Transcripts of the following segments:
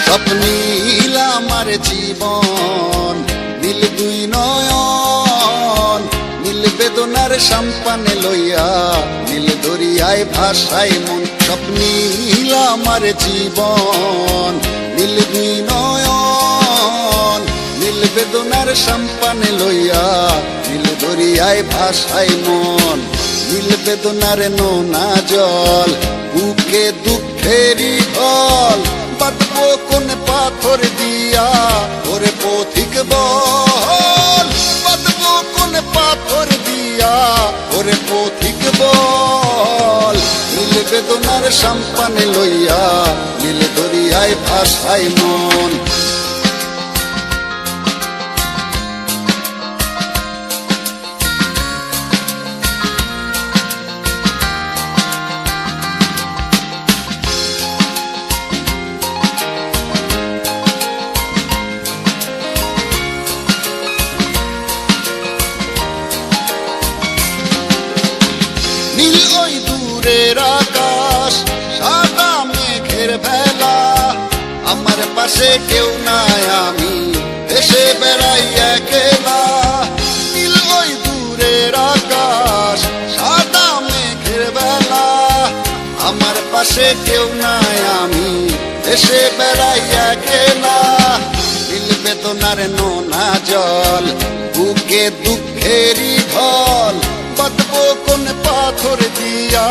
স্বপ্নীল আমার জীবন, নীল দুই নয়ন, নীল বেদনার সম্পানে লইয়া, নীল দরিয়ায় ভাসায় মন। স্বপ্নীল আমার জীবন, নীল দুই নয়ন, নীল বেদনার সম্পানে লইয়া, নীল দরিয়ায় ভাসায় মন। নীল বেদনার নোনা জল, বুকে দুঃখেরই ঢল, বাঁধবো কোন পাথর দিয়া ওরে পথিক বল, বাঁধবো কোন পাথর দিয়া ওরে পথিক বল। নীল বেদনার সম্পানে লইয়া, নীল দরিয়ায় ভাসায় মন। নীল ওই দূরের আকাশ, সাদা মেঘের ভেলা, আমার পাশে কেউ নাই, আমি দেশে বেড়াই একলা। নীল ওই দূরের আকাশ, সাদা মেঘের বেলা, আমার পাশে কেউ নাই, আমি দেশে বেড়াই একলা। নীল বেদনার নোনা জল, বুকে দুঃখেরই ঢল, বাঁধবো কোন পাথর দিয়া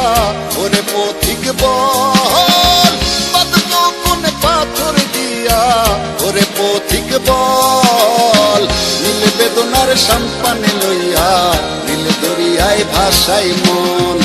ওরে পথিক বল, বাঁধবো কোন পাথর দিয়া ওরে পথিক বল। নীল বেদনার সম্পানে লইয়া, নীল দরিয়ায় ভাসায় মন।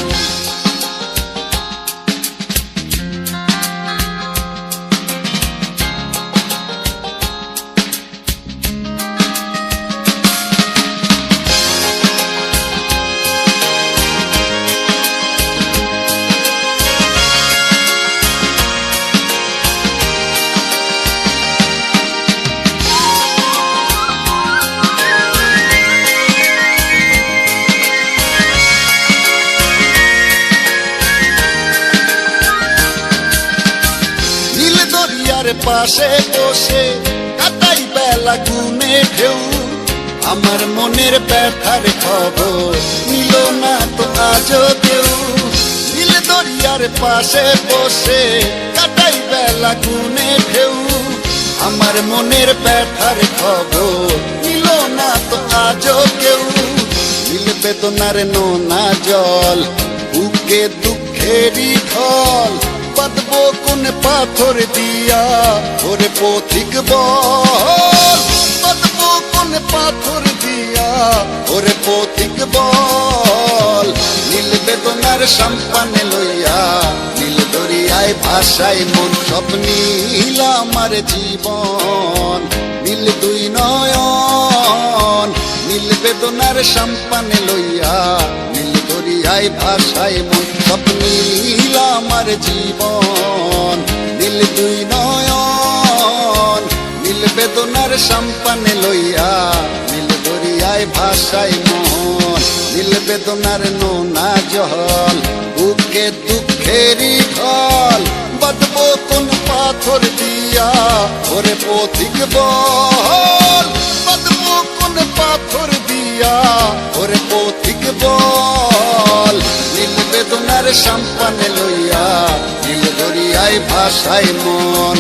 পাশে বসে কাটাই বেলা গুনে ঢেউ, আমার মনের ব্যথার খবর নিল না তো আজও কেউ। নীল দরিয়ার পাশে বসে কাটাই বেলা গুনে ঢেউ, আমার মনের ব্যথার খবর নিল না তো আজও কেউ। নীল বেদনার নোনা জল, বুকে দুঃখেরই ঢল, বাঁধবো কোন পাথর দিয়া ওরে পথিক বল, বাঁধবো কোন পাথর দিয়া ওরে পথিক বল। নীল বেদনার সম্পানে লইয়া, নীল দরিয়ায় ভাসায় মন। স্বপ্নীল আমার জীবন, নীল দুই নয়ন, নীল বেদনার সম্পানে লইয়া, নীল দরিয়ায় ভাসায় মন। স্বপ্নীল আমার জীবন, নীল দুই নয়ন, নীল বেদনার সম্পানে লইয়া, নীল দরিয়ায় ভাসায় মন। নীল বেদনার নোনা জল, বুকে দুঃখেরই ঢল, বাঁধবো কোন পাথর দিয়া ওরে পথিক বল, বাঁধবো কোন পাথর দিয়া ওরে পথিক বল। নীল বেদনার সম্পানে লইয়া, নীল দরিয়ায় ভাসায় মন।